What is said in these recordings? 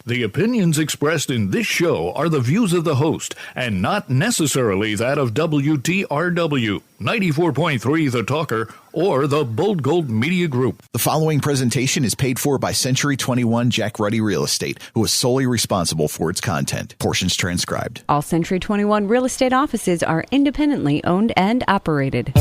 The opinions expressed in this show are the views of the host and not necessarily that of WTRW, 94.3 The Talker, or the Bold Gold Media Group. The following presentation is paid for by Century 21 Jack Ruddy Real Estate, who is solely responsible for its content. Portions transcribed. All Century 21 real estate offices are independently owned and operated.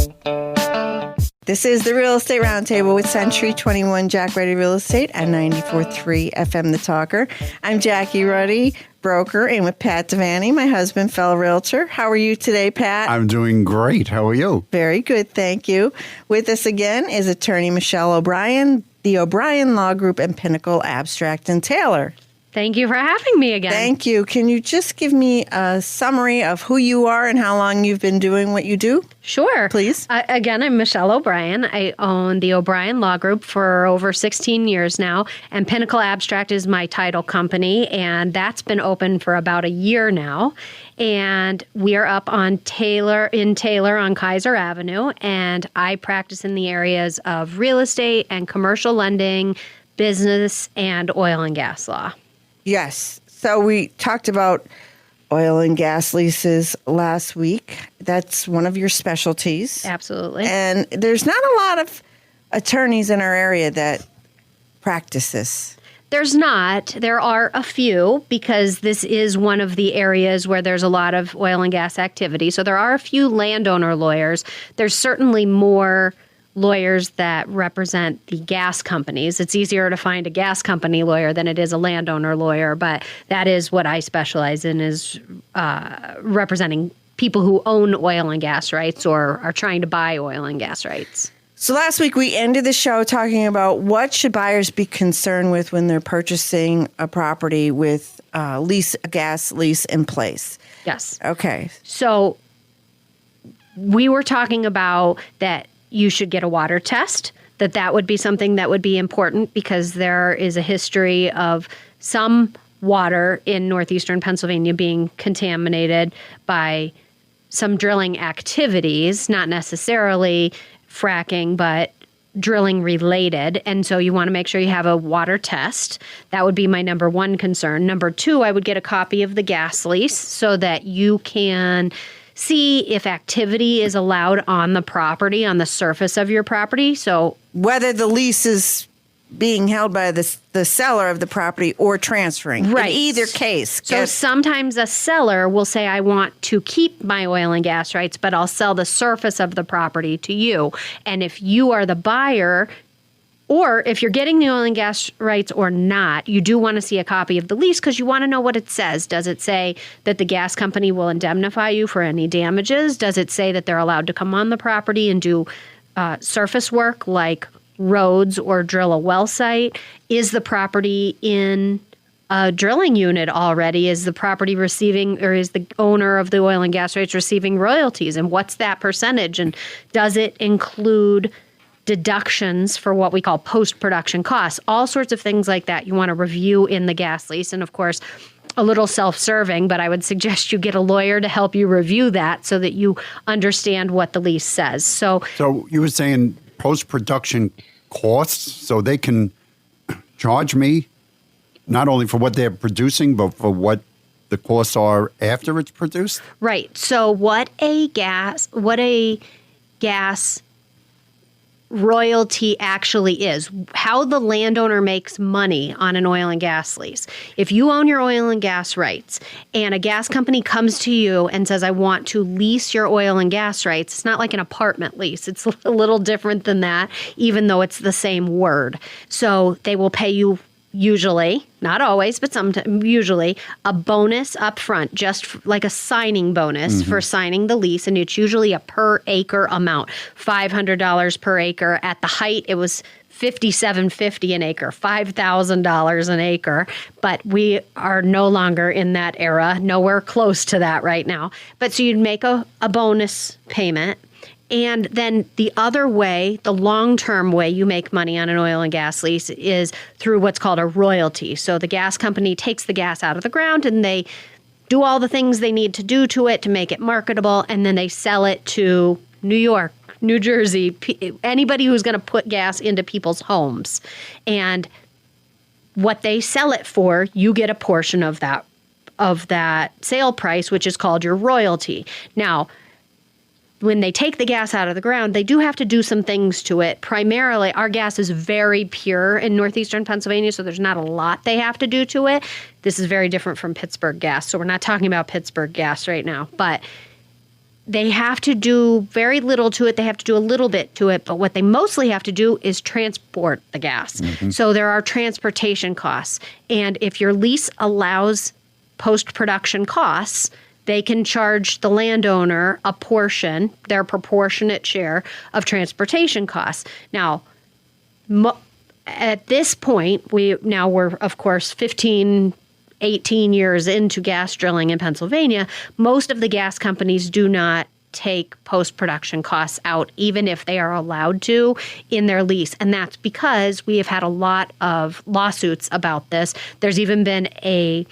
This is the Real Estate Roundtable with Century 21 Jack Ruddy Real Estate and 94.3 FM The Talker. I'm Jackie Ruddy, broker, and with Pat Devaney, my husband, fellow realtor. How are you today, Pat? I'm doing great. How are you? Very good, thank you. With us again is attorney Michelle O'Brien, the O'Brien Law Group, and Pinnacle Abstract and Taylor. Thank you for having me again. Thank you. Can you just give me a summary of who you are and how long you've been doing what you do? Sure. Please. Again, I'm Michelle O'Brien. I own the O'Brien Law Group for over 16 years now, and Pinnacle Abstract is my title company, and that's been open for about a year now. And we are up on Taylor on Kaiser Avenue, and I practice in the areas of real estate and commercial lending, business, and oil and gas law. Yes. So we talked about oil and gas leases last week. That's one of your specialties. Absolutely. And there's not a lot of attorneys in our area that practice this. There's not. There are a few because this is one of the areas where there's a lot of oil and gas activity. So there are a few landowner lawyers. There's certainly more lawyers that represent the gas companies. It's easier to find a gas company lawyer than it is a landowner lawyer, but that is what I specialize in, is representing people who own oil and gas rights or are trying to buy oil and gas rights. So last week we ended the show talking about what should buyers be concerned with when they're purchasing a property with a gas lease in place. Yes. Okay. So we were talking about that you should get a water test, that would be something that would be important because there is a history of some water in northeastern Pennsylvania being contaminated by some drilling activities, not necessarily fracking, but drilling related. And so you want to make sure you have a water test. That would be my number one concern. Number two, I would get a copy of the gas lease so that you can see if activity is allowed on the property, on the surface of your property. So whether the lease is being held by the seller of the property or transferring. Right. In either case. So sometimes a seller will say, I want to keep my oil and gas rights, but I'll sell the surface of the property to you. And if you are the buyer, or if you're getting the oil and gas rights or not, you do want to see a copy of the lease because you want to know what it says. Does it say that the gas company will indemnify you for any damages? Does it say that they're allowed to come on the property and do surface work like roads or drill a well site? Is the property in a drilling unit already? Is the property receiving, or is the owner of the oil and gas rights receiving royalties? And what's that percentage? And does it include deductions for what we call post-production costs? All sorts of things like that you want to review in the gas lease. And of course, a little self-serving, but I would suggest you get a lawyer to help you review that so that you understand what the lease says. So you were saying post-production costs, so they can charge me not only for what they're producing, but for what the costs are after it's produced? Right. So what a gas royalty actually is, how the landowner makes money on an oil and gas lease. If you own your oil and gas rights and a gas company comes to you and says, I want to lease your oil and gas rights, it's not like an apartment lease. It's a little different than that, even though it's the same word. So they will pay you usually, not always, but sometimes, usually, a bonus up front, just like a signing bonus for signing the lease. And it's usually a per acre amount, $500 per acre. At the height, it was $57.50 an acre, $5,000 an acre. But we are no longer in that era, nowhere close to that right now. But so you'd make a bonus payment. And then the other way, the long-term way you make money on an oil and gas lease is through what's called a royalty. So the gas company takes the gas out of the ground and they do all the things they need to do to it to make it marketable, and then they sell it to New York, New Jersey, anybody who's going to put gas into people's homes. And what they sell it for, you get a portion of that sale price, which is called your royalty. Now, when they take the gas out of the ground, they do have to do some things to it. Primarily, our gas is very pure in northeastern Pennsylvania, so there's not a lot they have to do to it. This is very different from Pittsburgh gas, so we're not talking about Pittsburgh gas right now. But they have to do very little to it. They have to do a little bit to it, but what they mostly have to do is transport the gas. So there are transportation costs. And if your lease allows post-production costs, they can charge the landowner a portion, their proportionate share of transportation costs. Now, at this point, we're, of course, 18 years into gas drilling in Pennsylvania. Most of the gas companies do not take post-production costs out, even if they are allowed to in their lease. And that's because we have had a lot of lawsuits about this. There's even been a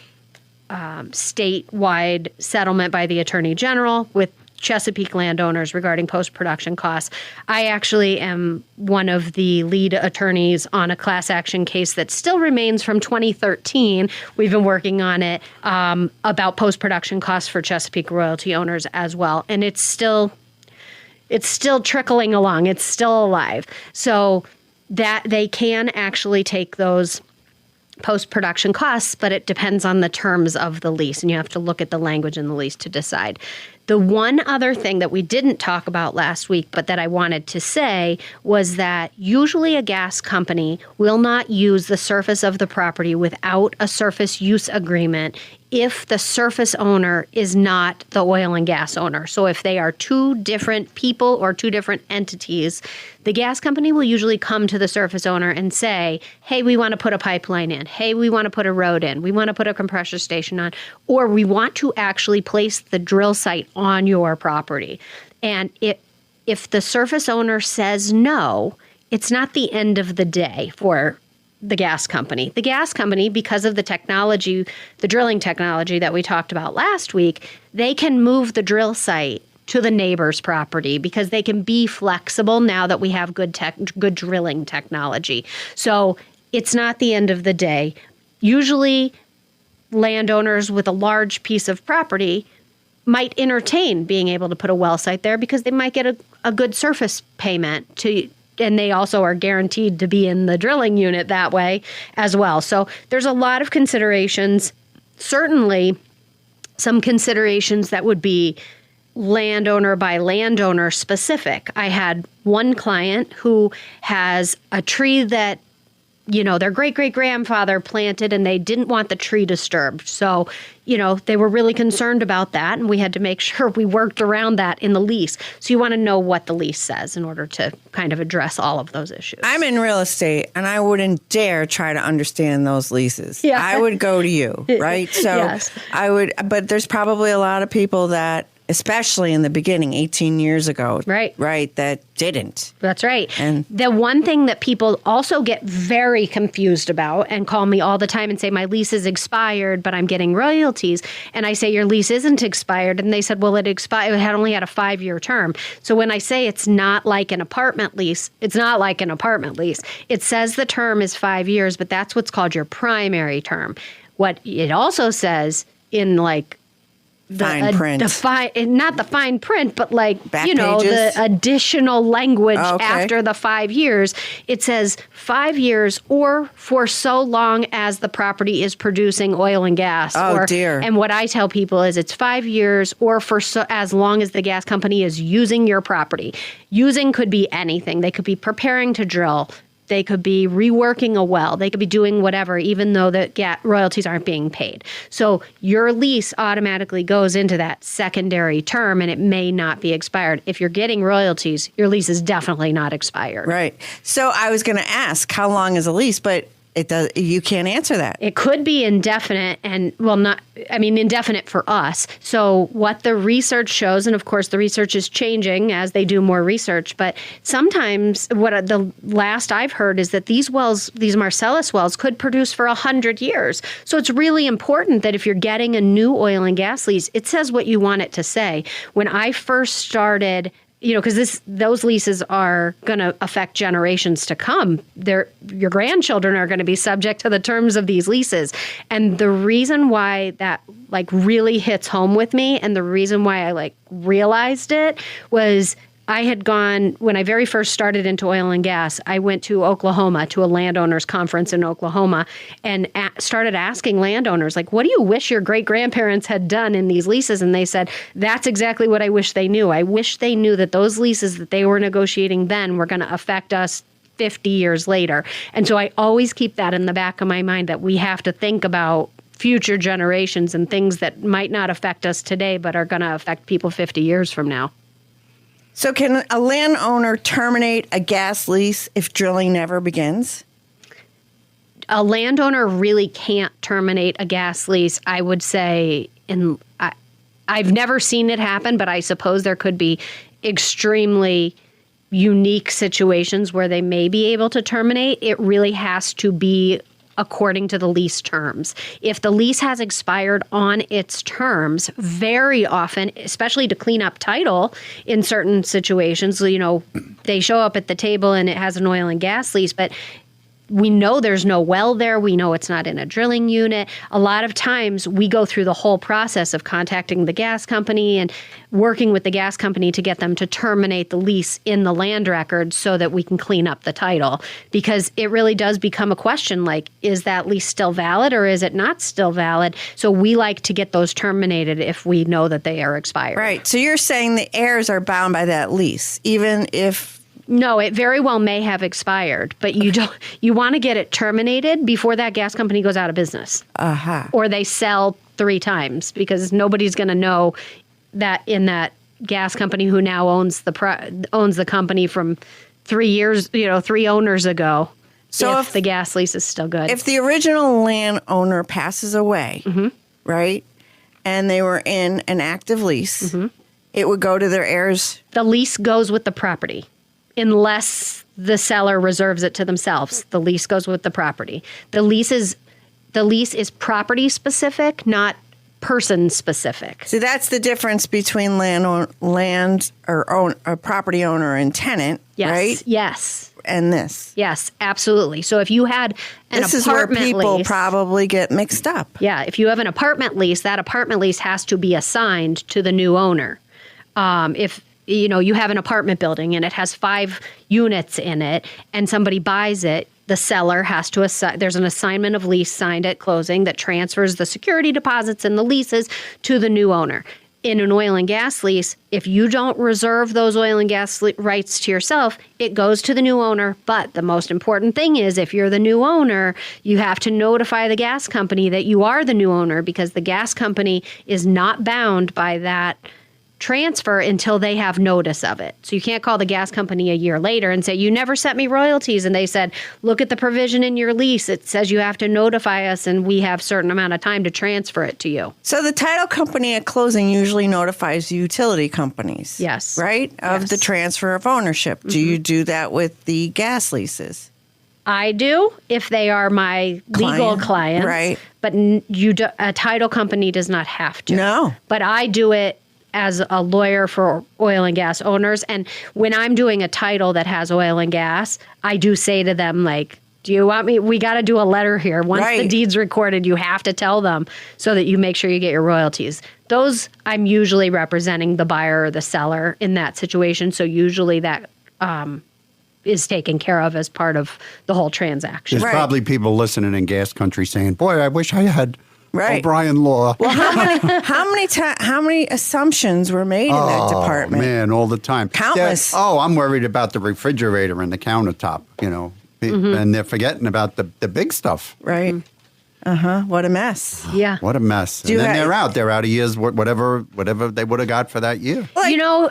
statewide settlement by the Attorney General with Chesapeake landowners regarding post-production costs. I actually am one of the lead attorneys on a class action case that still remains from 2013. We've been working on it about post-production costs for Chesapeake royalty owners as well. And it's still trickling along. It's still alive. So that they can actually take those post-production costs, but it depends on the terms of the lease, and you have to look at the language in the lease to decide. The one other thing that we didn't talk about last week, but that I wanted to say, was that usually a gas company will not use the surface of the property without a surface use agreement if the surface owner is not the oil and gas owner. So if they are two different people or two different entities, the gas company will usually come to the surface owner and say, hey, we want to put a pipeline in. Hey, we want to put a road in. We want to put a compressor station on. Or we want to actually place the drill site on your property. And if the surface owner says no, it's not the end of the day for the gas company. The gas company, because of the technology, the drilling technology that we talked about last week, they can move the drill site to the neighbor's property because they can be flexible now that we have good drilling technology. So it's not the end of the day. Usually, landowners with a large piece of property might entertain being able to put a well site there because they might get a good surface payment and they also are guaranteed to be in the drilling unit that way as well. So there's a lot of considerations, certainly some considerations that would be landowner by landowner specific. I had one client who has a tree that, their great-great-grandfather planted and they didn't want the tree disturbed. So, they were really concerned about that, and we had to make sure we worked around that in the lease. So you want to know what the lease says in order to kind of address all of those issues. I'm in real estate, and I wouldn't dare try to understand those leases. Yeah. I would go to you, right? So yes. I would, but there's probably a lot of people that, especially in the beginning, 18 years ago, right, that didn't. That's right. And the one thing that people also get very confused about and call me all the time and say, my lease is expired, but I'm getting royalties. And I say, your lease isn't expired. And they said, well, it expired. It had only had a 5-year term. So when I say it's not like an apartment lease, it's not like an apartment lease. It says the term is 5 years, but that's what's called your primary term. What it also says in fine print. Not the fine print, but Back pages? The additional language after the 5 years. It says 5 years or for so long as the property is producing oil and gas. Dear. And what I tell people is it's 5 years or for as long as the gas company is using your property. Using could be anything. They could be preparing to drill. They could be reworking a well. They could be doing whatever, even though the royalties aren't being paid. So your lease automatically goes into that secondary term, and it may not be expired. If you're getting royalties, your lease is definitely not expired. Right. So I was going to ask, how long is a lease? But you can't answer that. It could be indefinite indefinite for us. So what the research shows, and of course the research is changing as they do more research, but sometimes what the last I've heard is that these wells, these Marcellus wells, could produce for 100 years. So it's really important that if you're getting a new oil and gas lease, it says what you want it to say. When I first started because those leases are going to affect generations to come. Your grandchildren are going to be subject to the terms of these leases. And the reason why that really hits home with me, and the reason why I realized it, was I had gone, when I very first started into oil and gas, I went to Oklahoma, to a landowners conference in Oklahoma, and started asking landowners, what do you wish your great-grandparents had done in these leases? And they said, that's exactly what I wish they knew. I wish they knew that those leases that they were negotiating then were going to affect us 50 years later. And so I always keep that in the back of my mind, that we have to think about future generations and things that might not affect us today, but are going to affect people 50 years from now. So can a landowner terminate a gas lease if drilling never begins? A landowner really can't terminate a gas lease, I would say. I've never seen it happen, but I suppose there could be extremely unique situations where they may be able to terminate. It really has to be according to the lease terms. If the lease has expired on its terms, very often, especially to clean up title in certain situations, they show up at the table and it has an oil and gas lease, but we know there's no well there. We know it's not in a drilling unit. A lot of times we go through the whole process of contacting the gas company and working with the gas company to get them to terminate the lease in the land record so that we can clean up the title. Because it really does become a question is that lease still valid or is it not still valid? So we like to get those terminated if we know that they are expired. Right. So you're saying the heirs are bound by that lease, even if... No, it very well may have expired, but you want to get it terminated before that gas company goes out of business. Uh-huh. Or they sell 3 times, because nobody's going to know that in that gas company who now owns the company from 3 years, 3 owners ago. So if the gas lease is still good. If the original landowner passes away, right, and they were in an active lease, it would go to their heirs. The lease goes with the property. Unless the seller reserves it to themselves, the lease goes with the property. The lease is property specific, not person specific. See, that's the difference between a property owner and tenant, right? Yes. And this. Yes, absolutely. So if you had an apartment lease, this is where people probably get mixed up. Yeah, if you have an apartment lease, that apartment lease has to be assigned to the new owner. If you have an apartment building and it has 5 units in it and somebody buys it, the seller has to assign, there's an assignment of lease signed at closing that transfers the security deposits and the leases to the new owner. In an oil and gas lease, if you don't reserve those oil and gas rights to yourself, it goes to the new owner. But the most important thing is, if you're the new owner, you have to notify the gas company that you are the new owner, because the gas company is not bound by that transfer until they have notice of it. So you can't call the gas company a year later and say, you never sent me royalties. And they said, look at the provision in your lease. It says you have to notify us and we have a certain amount of time to transfer it to you. So the title company at closing usually notifies utility companies. Yes. Right? Of the transfer of ownership. Do you do that with the gas leases? I do, if they are my legal clients. Right. But a title company does not have to. No. But I do it as a lawyer for oil and gas owners. And when I'm doing a title that has oil and gas, I do say to them, do you want me? We got to do a letter here. Once the deed's recorded, you have to tell them so that you make sure you get your royalties. Those, I'm usually representing the buyer or the seller in that situation. So usually that is taken care of as part of the whole transaction. There's probably people listening in gas country saying, boy, I wish I had O'Brien Law. Well, how many assumptions were made in that department? Man, all the time. Countless. I'm worried about the refrigerator and the countertop, and they're forgetting about the big stuff. Right. What a mess. Yeah. What a mess. And then they're out. They're out of years, whatever they would have got for that year.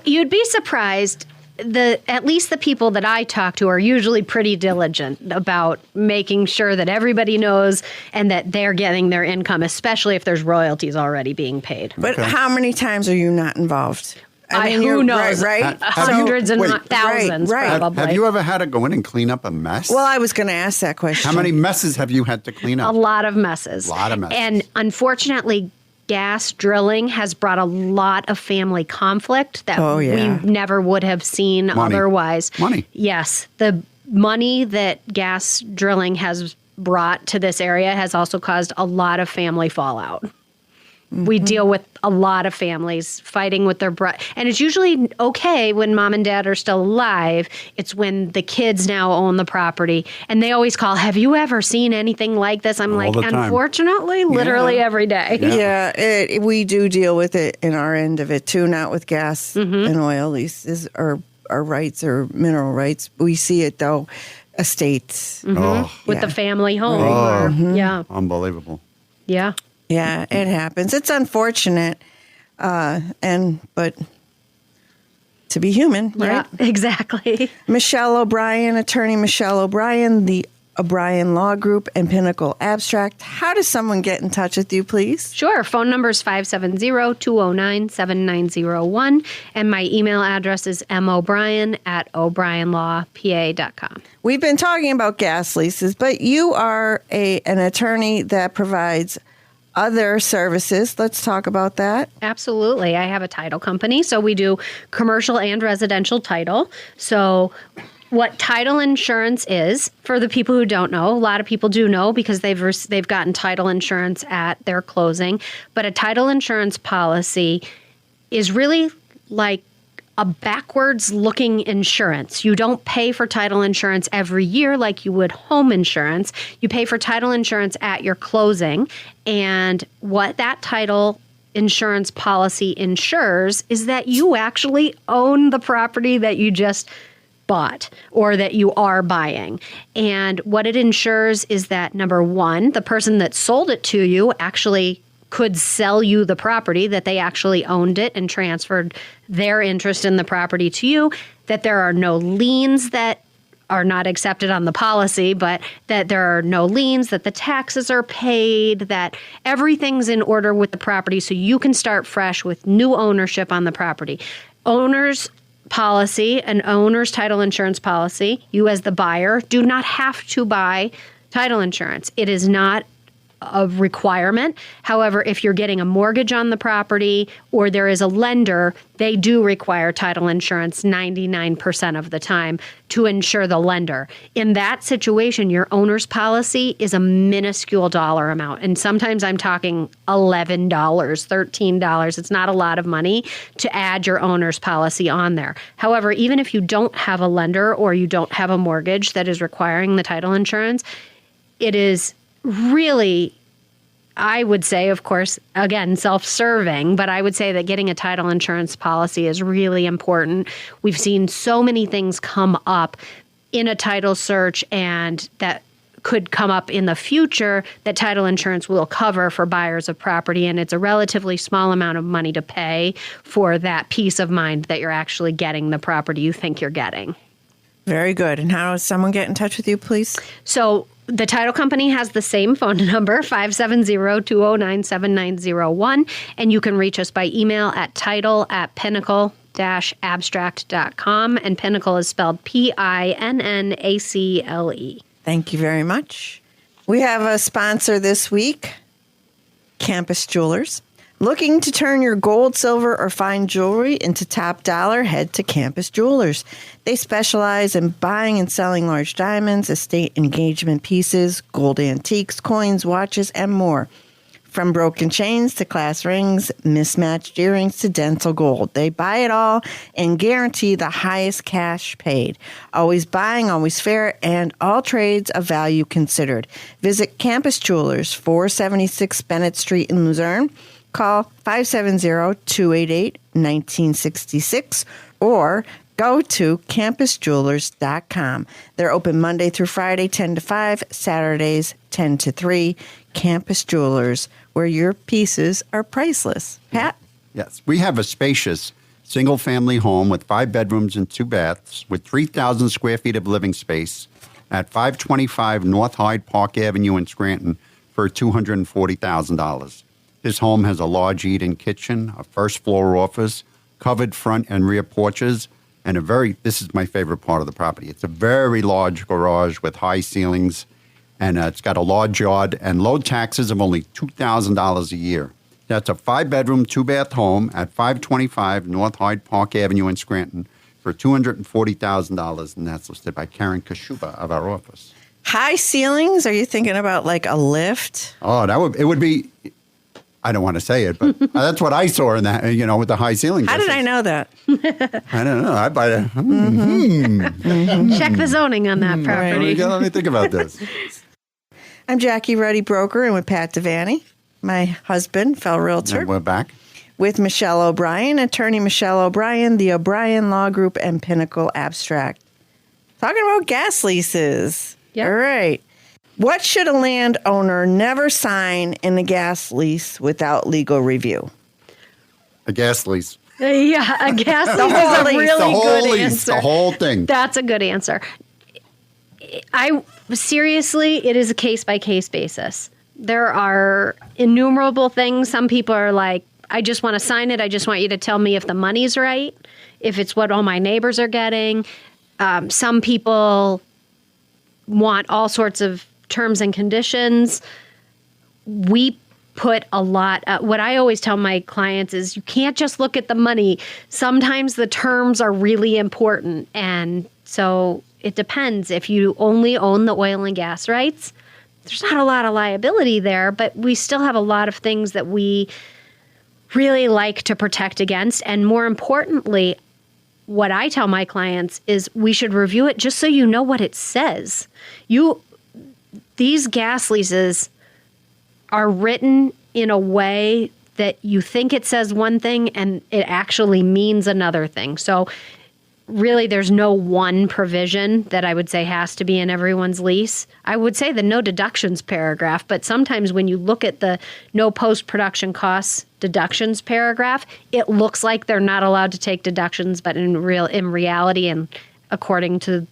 You'd be surprised. At least the people that I talk to are usually pretty diligent about making sure that everybody knows and that they're getting their income, especially if there's royalties already being paid. But how many times are you not involved? Who knows? Right? Hundreds and thousands, probably. Have you ever had to go in and clean up a mess? Well, I was going to ask that question. How many messes have you had to clean up? A lot of messes. A lot of messes. And unfortunately, gas drilling has brought a lot of family conflict that we never would have seen otherwise. Money. Yes. The money that gas drilling has brought to this area has also caused a lot of family fallout. We deal with a lot of families fighting with their and it's usually okay when mom and dad are still alive. It's when the kids now own the property, and they always call, have you ever seen anything like this? I'm like, unfortunately, literally every day. Yeah, we do deal with it in our end of it too, not with gas and oil leases or rights or mineral rights. We see it though, estates. With the family home. Unbelievable. Yeah. Yeah, it happens. It's unfortunate, but to be human, right? Yeah, exactly. Michelle O'Brien, attorney Michelle O'Brien, the O'Brien Law Group and Pinnacle Abstract. How does someone get in touch with you, please? Sure. Phone number is 570-209-7901, and my email address is mobrien@o'brienlawpa.com. We've been talking about gas leases, but you are an attorney that provides other services. Let's talk about that. Absolutely. I have a title company, so we do commercial and residential title. So what title insurance is, for the people who don't know, a lot of people do know because they've gotten title insurance at their closing, but a title insurance policy is really like a backwards looking insurance. You don't pay for title insurance every year like you would home insurance. You pay for title insurance at your closing. And what that title insurance policy ensures is that you actually own the property that you just bought or that you are buying. And what it ensures is that, number one, the person that sold it to you actually could sell you the property, that they actually owned it and transferred their interest in the property to you, that there are no liens that are not accepted on the policy, but that there are no liens, that the taxes are paid, that everything's in order with the property so you can start fresh with new ownership on the property. Owner's policy, an owner's title insurance policy, you as the buyer do not have to buy title insurance. It is not a requirement. However, if you're getting a mortgage on the property or there is a lender, they do require title insurance 99% of the time to insure the lender. In that situation, your owner's policy is a minuscule dollar amount. And sometimes I'm talking $11, $13. It's not a lot of money to add your owner's policy on there. However, even if you don't have a lender or you don't have a mortgage that is requiring the title insurance, it is really, I would say, of course, again, self-serving, but I would say that getting a title insurance policy is really important. We've seen so many things come up in a title search and that could come up in the future that title insurance will cover for buyers of property, and it's a relatively small amount of money to pay for that peace of mind that you're actually getting the property you think you're getting. Very good. And how does someone get in touch with you, please? So the title company has the same phone number, 570-209-7901, and you can reach us by email at title@pinnacle-abstract.com, and Pinnacle is spelled Pinnacle. Thank you very much. We have a sponsor this week, Campus Jewelers. Looking to turn your gold, silver, or fine jewelry into top dollar? Head to Campus Jewelers. They specialize in buying and selling large diamonds, estate engagement pieces, gold antiques, coins, watches, and more. From broken chains to class rings, mismatched earrings to dental gold. They buy it all and guarantee the highest cash paid. Always buying, always fair, and all trades of value considered. Visit Campus Jewelers, 476 Bennett Street in Luzerne. Call 570-288-1966 or go to campusjewelers.com. They're open Monday through Friday, 10 to 5, Saturdays, 10 to 3. Campus Jewelers, where your pieces are priceless. Pat? Yes. We have a spacious single-family home with 5 bedrooms and 2 baths with 3,000 square feet of living space at 525 North Hyde Park Avenue in Scranton for $240,000. This home has a large eat-in kitchen, a first-floor office, covered front and rear porches, and this is my favorite part of the property. It's a very large garage with high ceilings, and it's got a large yard and low taxes of only $2,000 a year. That's a 5-bedroom, 2-bath home at 525 North Hyde Park Avenue in Scranton for $240,000, and that's listed by Karen Kashuba of our office. High ceilings? Are you thinking about like a lift? Oh, it would be. I don't want to say it, but that's what I saw in that. With the high ceiling. How did I know that? I don't know. I buy it. Check the zoning on that property. Let me think about this. I'm Jackie Ruddy, broker, and with Pat Devaney, my husband, fellow realtor. And we're back. With Michelle O'Brien, attorney Michelle O'Brien, the O'Brien Law Group, and Pinnacle Abstract. Talking about gas leases. Yep. All right. What should a landowner never sign in a gas lease without legal review? A gas lease. Yeah, a gas lease is a really the whole good lease, answer. the whole thing. That's a good answer. Seriously, it is a case-by-case basis. There are innumerable things. Some people are like, I just want to sign it. I just want you to tell me if the money's right, if it's what all my neighbors are getting. Some people want all sorts of terms and conditions. We put a lot. What I always tell my clients is you can't just look at the money. Sometimes the terms are really important. And so it depends. If you only own the oil and gas rights, there's not a lot of liability there, but we still have a lot of things that we really like to protect against. And more importantly, what I tell my clients is we should review it just so you know what it says. These gas leases are written in a way that you think it says one thing and it actually means another thing. So really, there's no one provision that I would say has to be in everyone's lease. I would say the no deductions paragraph, but sometimes when you look at the no post-production costs deductions paragraph, it looks like they're not allowed to take deductions, but in reality and according to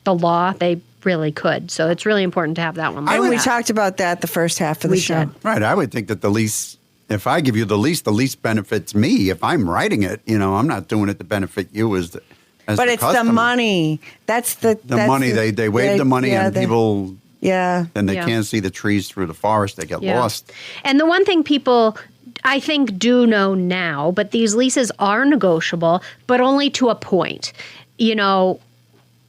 the law, they really could. So it's really important to have that one. And we talked about that the first half of the show. Right. I would think that the lease, if I give you the lease benefits me. If I'm writing it, I'm not doing it to benefit you as but the it's customer. the money. That's the money. They waive the money, and people. Yeah. Then they can't see the trees through the forest. They get lost. And the one thing people, I think, do know now, but these leases are negotiable, but only to a point.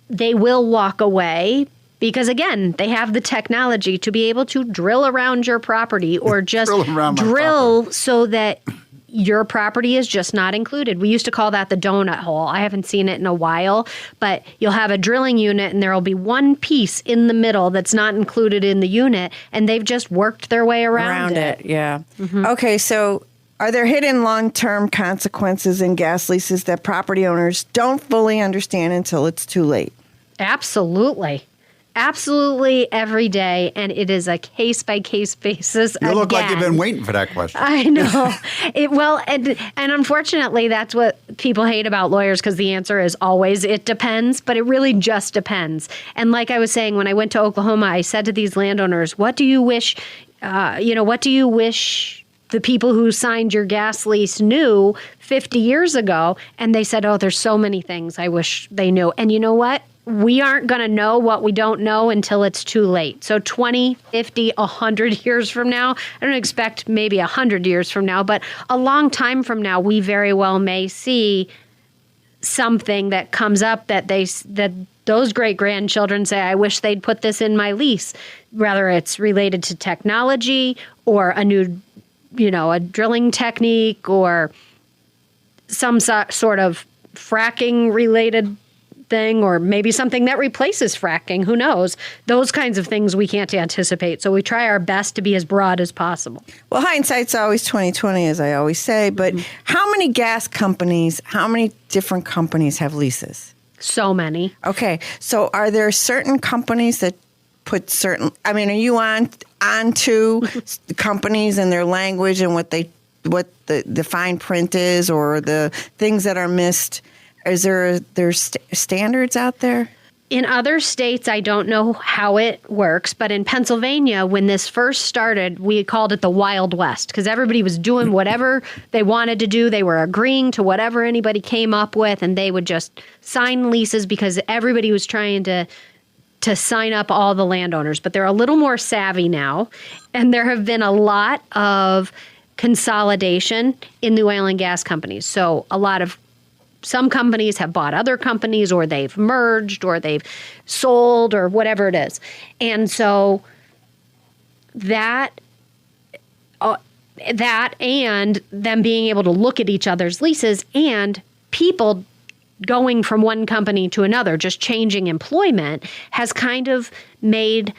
They will walk away because, again, they have the technology to be able to drill around your property or just drill so that your property is just not included. We used to call that the donut hole. I haven't seen it in a while, but you'll have a drilling unit and there will be one piece in the middle that's not included in the unit, and they've just worked their way around it. Yeah. Mm-hmm. Okay, so are there hidden long-term consequences in gas leases that property owners don't fully understand until it's too late? Absolutely. Absolutely every day, and it is a case-by-case basis. You look like you've been waiting for that question. I know. And unfortunately, that's what people hate about lawyers, because the answer is always, it depends, but it really just depends. And like I was saying, when I went to Oklahoma, I said to these landowners, what do you wish the people who signed your gas lease knew 50 years ago? And they said, oh, there's so many things I wish they knew. And you know what? We aren't going to know what we don't know until it's too late. So 20, 50, 100 years from now, I don't expect maybe 100 years from now, but a long time from now, we very well may see something that comes up that those great-grandchildren say, I wish they'd put this in my lease, whether it's related to technology or a new, a drilling technique or some sort of fracking-related thing, or maybe something that replaces fracking. Who knows? Those kinds of things we can't anticipate. So we try our best to be as broad as possible. Well, hindsight's always 20/20, as I always say. But how many different companies have leases? So many. Okay. So are there certain companies that put certain? I mean, are you on to the companies and their language and what the fine print is, or the things that are missed? Is there's standards out there? In other states, I don't know how it works, but in Pennsylvania, when this first started, we called it the Wild West, because everybody was doing whatever they wanted to do. They were agreeing to whatever anybody came up with, and they would just sign leases because everybody was trying to sign up all the landowners. But they're a little more savvy now, and there have been a lot of consolidation in the oil and gas companies. So some companies have bought other companies, or they've merged, or they've sold, or whatever it is. And so that and them being able to look at each other's leases, and people going from one company to another, just changing employment, has kind of made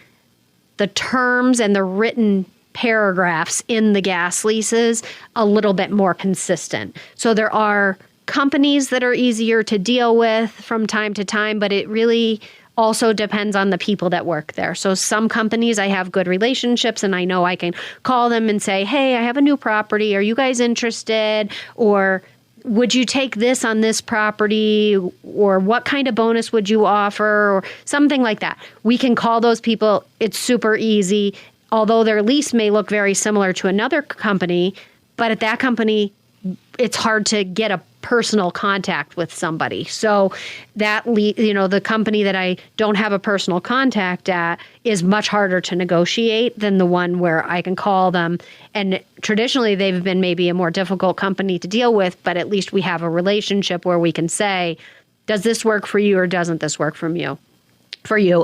the terms and the written paragraphs in the gas leases a little bit more consistent. So there are companies that are easier to deal with from time to time, but it really also depends on the people that work there. So some companies I have good relationships, and I know I can call them and say, hey, I have a new property. Are you guys interested? Or would you take this on this property? Or what kind of bonus would you offer? Or something like that. We can call those people. It's super easy. Although their lease may look very similar to another company, but at that company, it's hard to get a personal contact with somebody. So that, the company that I don't have a personal contact at is much harder to negotiate than the one where I can call them. And traditionally, they've been maybe a more difficult company to deal with, but at least we have a relationship where we can say, does this work for you or doesn't this work for you?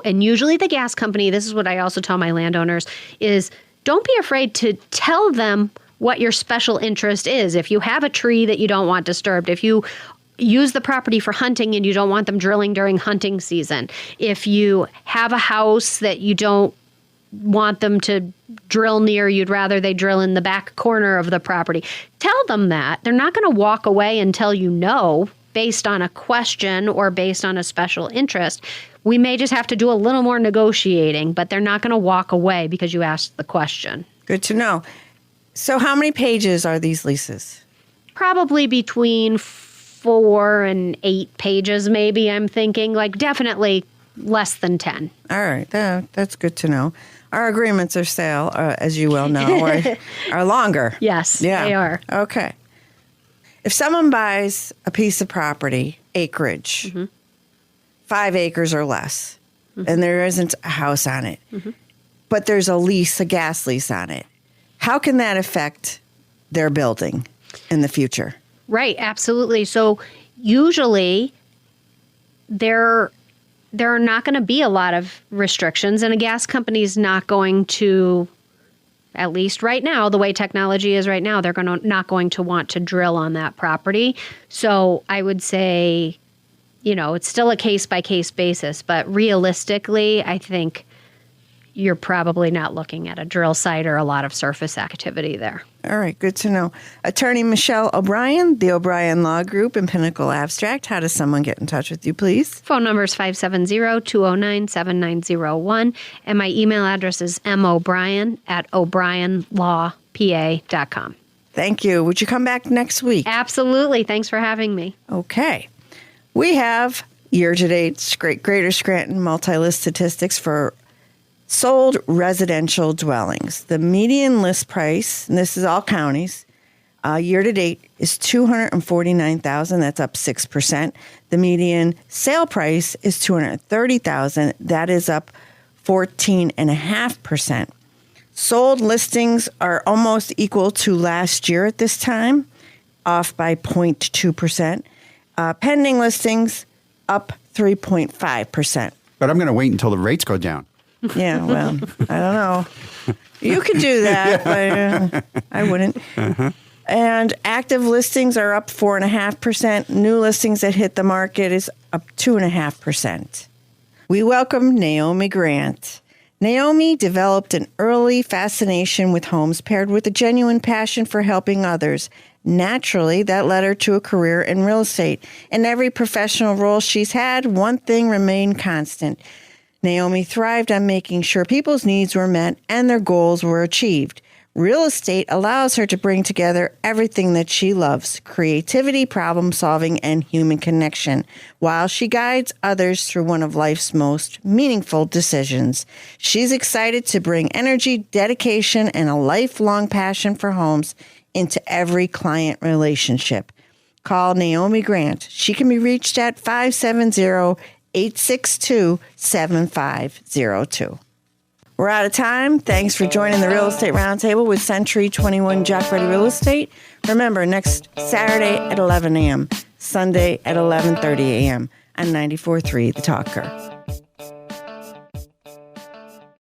And usually the gas company, this is what I also tell my landowners, is don't be afraid to tell them what your special interest is. If you have a tree that you don't want disturbed, if you use the property for hunting and you don't want them drilling during hunting season, if you have a house that you don't want them to drill near, you'd rather they drill in the back corner of the property, tell them that. They're not going to walk away until you know, based on a question or based on a special interest. We may just have to do a little more negotiating, but they're not going to walk away because you asked the question. Good to know. So how many pages are these leases? Probably between 4 and 8 pages, maybe, I'm thinking. Like, definitely less than 10. All right. That's good to know. Our agreements of sale, as you well know, are longer. Yes, they are. Okay. If someone buys a piece of property, acreage, 5 acres or less, and there isn't a house on it, but there's a lease, a gas lease on it, how can that affect their building in the future? Right, absolutely. So usually there are not going to be a lot of restrictions, and a gas company is not going to, at least right now, the way technology is right now, they're not going to want to drill on that property. So I would say, it's still a case-by-case basis, but realistically, I think you're probably not looking at a drill site or a lot of surface activity there. All right, good to know. Attorney Michelle O'Brien, the O'Brien Law Group in Pinnacle Abstract. How does someone get in touch with you, please? Phone number is 570-209-7901, and my email address is mobrien@o'brienlawpa.com. Thank you. Would you come back next week? Absolutely. Thanks for having me. Okay. We have year-to-date Greater Scranton multi-list statistics for sold residential dwellings. The median list price, and this is all counties, year-to-date is $249,000. That's up 6%. The median sale price is $230,000. That is up 14.5%. Sold listings are almost equal to last year at this time, off by 0.2%. Pending listings up 3.5%. But I'm going to wait until the rates go down. Yeah, well, I don't know. You could do that, but I wouldn't. And active listings are up 4.5%. New listings that hit the market is up 2.5%. We welcome Naomi Grant. Naomi developed an early fascination with homes paired with a genuine passion for helping others. Naturally, that led her to a career in real estate. In every professional role she's had, one thing remained constant. Naomi thrived on making sure people's needs were met and their goals were achieved. Real estate allows her to bring together everything that she loves: creativity, problem solving, and human connection, while she guides others through one of life's most meaningful decisions. She's excited to bring energy, dedication, and a lifelong passion for homes into every client relationship. Call Naomi Grant. She can be reached at 570-862-7502. We're out of time. Thanks for joining the Real Estate Roundtable with Century 21 Jack Ruddy Real Estate. Remember, next Saturday at 11 a.m., Sunday at 11:30 a.m. on 94.3 The Talker.